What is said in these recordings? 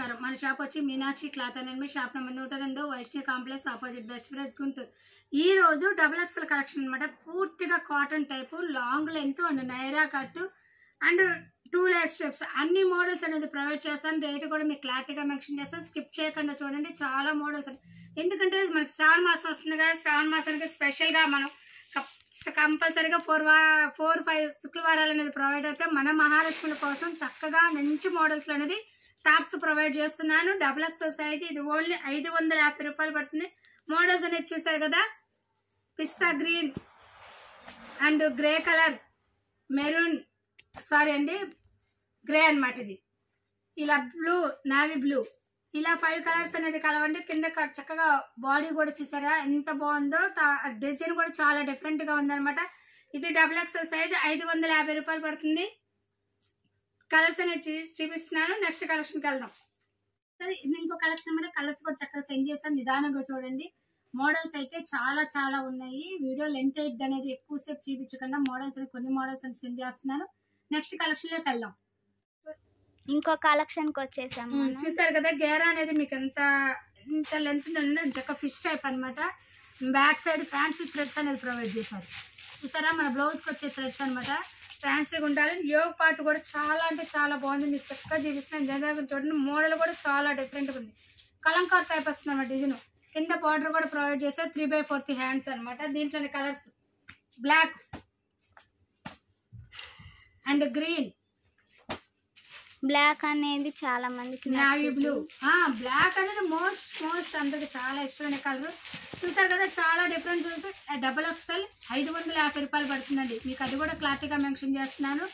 నమస్కారం. మన షాప్ వచ్చి Meenakshi cloth and shop number 102 Vaishnavi complex opposite best friends Guntur. ఈ రోజు డబుల్ ఎక్స్ఎల్ కలెక్షన్ అనమాట. పూర్తిగా cotton type long length and Naira cut and 2 layer steps అన్ని మోడల్స్ అనేది ప్రొవైడ్ చేస్తాను. రేట్ కూడా మీకు క్లారిటీగా మెన్షన్ చేస్తాను. స్కిప్ చేయకుండా చూడండి, చాలా మోడల్స్. ఎందుకంటే మనకి శ్రావణ మాసం వస్తుంది కదా, శ్రావణ మాసానికి స్పెషల్గా మనం కంపల్సరీగా 4-5 శుక్రవారాలు అనేది ప్రొవైడ్ అయితే మన మహాలక్ష్మి కోసం చక్కగా మంచి మోడల్స్ అనేది టాప్స్ ప్రొవైడ్ చేస్తున్నాను. డబుల్ ఎక్స్ఎల్ సైజ్, ఇది ఓన్లీ 550 రూపాయలు పడుతుంది. మోడల్స్ అనేది చూసారు కదా, పిస్తా green and grey colour, maroon grey అనమాట. ఇది ఇలా బ్లూ, నావీ బ్లూ, ఇలా 5 కలర్స్ అనేది కలవండి. కింద చక్కగా బాడీ కూడా చూసారా ఎంత బాగుందో, డిజైన్ కూడా చాలా డిఫరెంట్ గా ఉందన్నమాట. ఇది డబుల్ ఎక్స్ఎల్ సైజ్ 550 రూపాయలు పడుతుంది. కలర్స్ అనేది చూపిస్తున్నాను. నెక్స్ట్ కలెక్షన్కి వెళ్దాం. ఇది ఇంకో కలెక్షన్ అనమాట. కలర్స్ కూడా చక్కగా సెండ్ చేస్తాను, నిదానంగా చూడండి. మోడల్స్ అయితే చాలా చాలా ఉన్నాయి. వీడియో లెంత్ అయితే అనేది ఎక్కువసేపు చూపించకుండా మోడల్స్ అని కొన్ని మోడల్స్ అని సెండ్ చేస్తున్నాను. నెక్స్ట్ కలెక్షన్ లోకి వెళ్దాం. ఇంకో కలెక్షన్ కి వచ్చేసాము. చూసారు కదా, గేరా అనేది మీకు ఎంత లెంత్ చక్క ఫిష్ టైప్ అనమాట. బ్యాక్ సైడ్ ఫ్యాన్సీ థ్రెడ్స్ అనేది ప్రొవైడ్ చేశారు. చూసారా, మన బ్లౌజ్ కి వచ్చే థ్రెడ్స్ అనమాట. ఫ్యాన్సీగా ఉండాలి. యోగ పార్ట్ కూడా చాలా అంటే చాలా బాగుంది. మీకు చక్కగా చూపిస్తున్నాను. చూడండి, మోడల్ కూడా చాలా డిఫరెంట్గా ఉంది. కలంకార్ టైప్ వస్తుంది అనమాట డిజైన్. కింద బార్డర్ కూడా ప్రొవైడ్ చేశారు. 3/4 హ్యాండ్స్ అనమాట. దీంట్లోని colours black and green, black అనేది చాలా మందికి నావీ బ్లూ. బ్లాక్ అనేది మోస్ట్ అందరికి చాలా ఇష్టమైన కలర్. చూసారు కదా, చాలా డిఫరెంట్ ఉంది. డబుల్ ఎక్స్ఎల్ 550 రూపాయలు పడుతుందండి. మీకు అది కూడా క్లారిటీగా మెన్షన్ చేస్తున్నాను.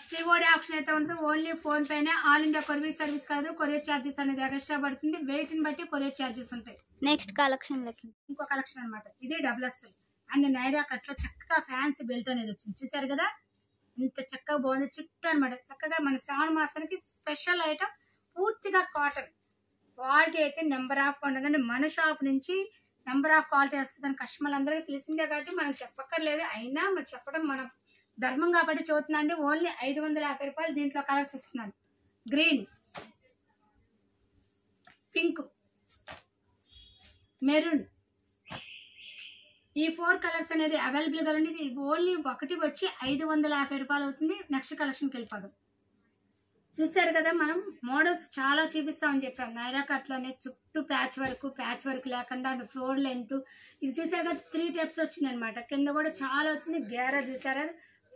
సిఓడి ఆప్షన్ అయితే ఉంటుంది. ఓన్లీ ఫోన్ పైన. ఆల్ ఇండియా కొరియర్ సర్వీస్ కాదు. కొరియర్ ఛార్జెస్ అనేది ఎక్స్ట్రా పడుతుంది. వెయిట్ ని బట్టి కొరియర్ ఛార్జెస్ ఉంటాయి. నెక్స్ట్ కలెక్షన్ లకి ఇంకో కలెక్షన్ అనమాట. ఇది double XL and Naira cut లో చక్కగా ఫ్యాన్సీ బెల్ట్ అనేది వచ్చింది. చూసారు కదా, ఇంత చక్కగా బాగుంది. చుట్టూ అనమాట. చక్కగా మన శ్రావణ మాసానికి స్పెషల్ ఐటమ్. పూర్తిగా కాటన్ క్వాలిటీ అయితే నెంబర్ ఆఫ్ ఉంటుందండి. మన షాప్ నుంచి నెంబర్ ఆఫ్ క్వాలిటీ వస్తుందని కస్టమర్లు అందరికీ తెలిసిందే కాబట్టి మనం చెప్పక్కర్లేదు. అయినా మరి చెప్పడం మన ధర్మం కాబట్టి చూస్తున్నాండి. ఓన్లీ 550 రూపాయలు. దీంట్లో కలర్స్ ఇస్తున్నాను. గ్రీన్, పింక్, మెరూన్, ఈ 4 కలర్స్ అనేది అవైలబుల్ గా ఉంది. ఓన్లీ ఒకటి వచ్చి 550 రూపాయలు అవుతుంది. నెక్స్ట్ కలెక్షన్కి వెళ్ళిపోదాం. చూసారు కదా, మనం మోడల్స్ చాలా చూపిస్తామని చెప్పాం. నైరా కట్లోనే చుట్టూ ప్యాచ్ వర్క్ లేకుండా ఫ్లోర్ లెంత్. ఇది చూసారు కదా, 3 టైప్స్ వచ్చింది అనమాట. కింద కూడా చాలా వచ్చింది. గేరా చూసారా,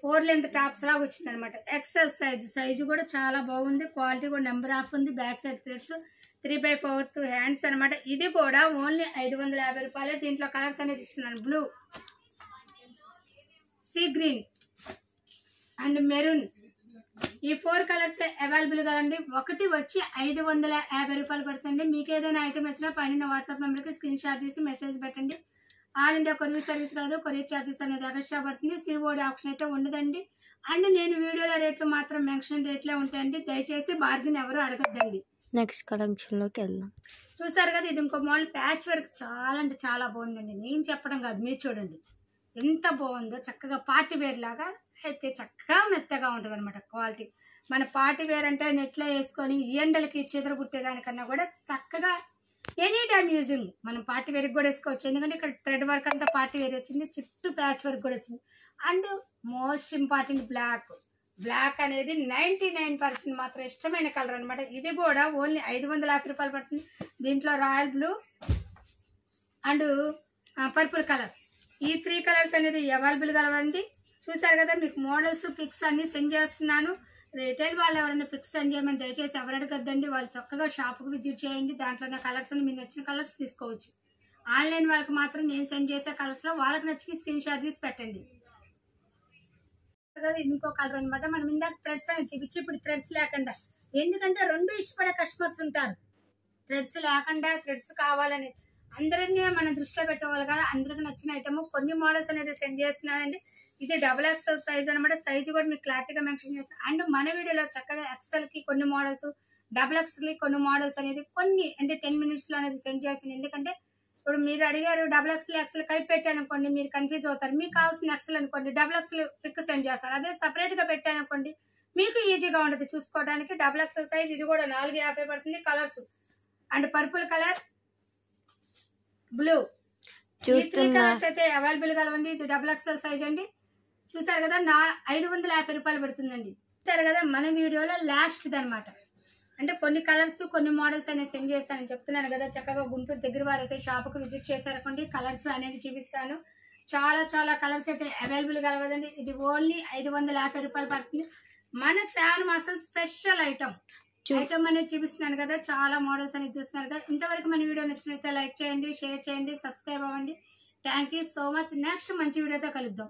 4 లెంత్ టాప్స్ లాగా వచ్చింది అనమాట. ఎక్సెల్ సైజ్ కూడా చాలా బాగుంది. క్వాలిటీ కూడా నెంబర్ ఆఫ్ ఉంది. బ్యాక్ సైడ్ థ్రెడ్స్, 3/4 హ్యాండ్స్ అనమాట. ఇది కూడా ఓన్లీ 550 రూపాయలే. దీంట్లో కలర్స్ అనేది ఇస్తున్నాను. Blue, sea green and maroon, ఈ 4 కలర్స్ అవైలబుల్ గా అండి. ఒకటి వచ్చి 550 రూపాయలు పడుతుంది. మీకు ఏదైనా ఐటమ్ వచ్చినా పైన వాట్సాప్ నెంబర్కి స్క్రీన్ షాట్ తీసి మెసేజ్ పెట్టండి. ఆల్ ఇండియా కొరియర్ సర్వీస్ కాదు. కొరియర్ ఛార్జెస్ అనేది ఎక్స్ట్రా పడుతుంది. సిఓడి ఆప్షన్ అయితే ఉండదండి. అండ్ నేను వీడియోలో రేట్లు మాత్రం మెన్షన్ రేట్లే ఉంటాయండి. దయచేసి బార్గెన్ ఎవరు అడగద్దండి. నెక్స్ట్ కలెక్షన్ లోకి వెళ్దాం. చూసారు కదా, ఇది ఇంకో మోడల్. ప్యాచ్ వర్క్ చాలా అంటే చాలా బాగుందండి. నేను చెప్పడం కాదు, మీరు చూడండి ఎంత బాగుందో. చక్కగా పార్టీ వేర్ లాగా అయితే చక్కగా మెత్తగా ఉంటుంది అనమాట. క్వాలిటీ మన పార్టీ వేర్ అంటే నెట్లో వేసుకొని ఎండలకి చెదర పుట్టేదానికన్నా కూడా చక్కగా ఎనీ టైమ్ యూజింగ్ మనం పార్టీ వేర్కి కూడా వేసుకోవచ్చు. ఎందుకంటే ఇక్కడ థ్రెడ్ వర్క్ అంతా పార్టీ వేర్ వచ్చింది. చుట్టూ ప్యాచ్ వర్క్ కూడా వచ్చింది. అండ్ మోస్ట్ ఇంపార్టెంట్ బ్లాక్ అనేది 99% మాత్రం ఇష్టమైన కలర్ అనమాట. ఇది కూడా ఓన్లీ 550 రూపాయలు పడుతుంది. దీంట్లో royal blue and purple colour, ఈ 3 కలర్స్ అనేది అవైలబుల్ కలవండి. చూసారు కదా, మీకు మోడల్స్ పిక్స్ అన్ని సెండ్ చేస్తున్నాను. రిటైల్ వాళ్ళు ఎవరైనా పిక్స్ సెండ్ చేయమని దయచేసి ఎవరు అడగద్దండి. వాళ్ళు చక్కగా షాప్కి విజిట్ చేయండి. దాంట్లోనే కలర్స్ అని మీకు నచ్చిన కలర్స్ తీసుకోవచ్చు. ఆన్లైన్ వాళ్ళకి మాత్రం నేను సెండ్ చేసే కలర్స్లో వాళ్ళకి నచ్చిన స్క్రీన్ షాట్ తీసి పెట్టండి. ఇంకో కలర్ అనమాట. మనం ఇందాక థ్రెడ్స్ అని చూపించి ఇప్పుడు థ్రెడ్స్ లేకుండా, ఎందుకంటే 2 ఇష్టపడే కస్టమర్స్ ఉంటారు. థ్రెడ్స్ లేకుండా థ్రెడ్స్ కావాలని అందరినీ మనం దృష్టిలో పెట్టుకోవాలి కదా. అందరికి నచ్చిన ఐటమ్ కొన్ని మోడల్స్ అనేది సెండ్ చేస్తున్నానండి. ఇది డబుల్ ఎక్స్ఎల్ సైజ్ అనమాట. సైజ్ కూడా మీకు క్లారిటీగా మెన్షన్ చేస్తాను. అండ్ మన వీడియోలో చక్కగా ఎక్స్ఎల్ కి కొన్ని మోడల్స్, డబుల్ ఎక్స్ఎల్ కి కొన్ని మోడల్స్ అనేది కొన్ని అంటే 10 minutes లో అనేది సెండ్ చేస్తాను. ఎందుకంటే ఇప్పుడు మీరు అడిగారు డబుల్ ఎక్స్ఎల్ కలిపి పెట్టాను అనుకోండి, మీరు కన్ఫ్యూజ్ అవుతారు. మీకు కావాల్సిన ఎక్స్ఎల్ అనుకోండి, డబుల్ ఎక్స్ఎల్ పిక్ సెండ్ చేస్తారు. అదే సపరేట్ గా పెట్టాను అనుకోండి, మీకు ఈజీగా ఉంటుంది చూసుకోవడానికి. డబుల్ ఎక్సెల్ సైజ్, ఇది కూడా 450 పడుతుంది. Colours and purple colour, blue, ఈ 3 కలర్స్ అయితే అవైలబుల్ గా ఉంది. ఇది డబుల్ ఎక్సెల్ సైజ్ అండి. చూసారు కదా, 550 రూపాయలు పడుతుందండి. చూసారు కదా, మన వీడియోలో లాస్ట్ అనమాట. అంటే కొన్ని కలర్స్ కొన్ని మోడల్స్ అనేది సెండ్ చేస్తానని చెప్తున్నాను కదా. చక్కగా గుంటూరు దగ్గర వారైతే షాప్కి విజిట్ చేశారనుకోండి, కలర్స్ అనేది చూపిస్తాను. చాలా చాలా కలర్స్ అయితే అవైలబుల్ గా కలవదండి. ఇది ఓన్లీ 550 రూపాయలు పడుతుంది. మన శ్రావణ మాసం స్పెషల్ ఐటమ్ అనేది చూపిస్తున్నాను కదా. చాలా మోడల్స్ అనేది చూస్తున్నారు కదా. ఇంతవరకు మన వీడియో నచ్చినట్లయితే లైక్ చేయండి, షేర్ చేయండి, సబ్స్క్రైబ్ అవ్వండి. Thank you so much. Next మంచి వీడియోతో కలుద్దాం.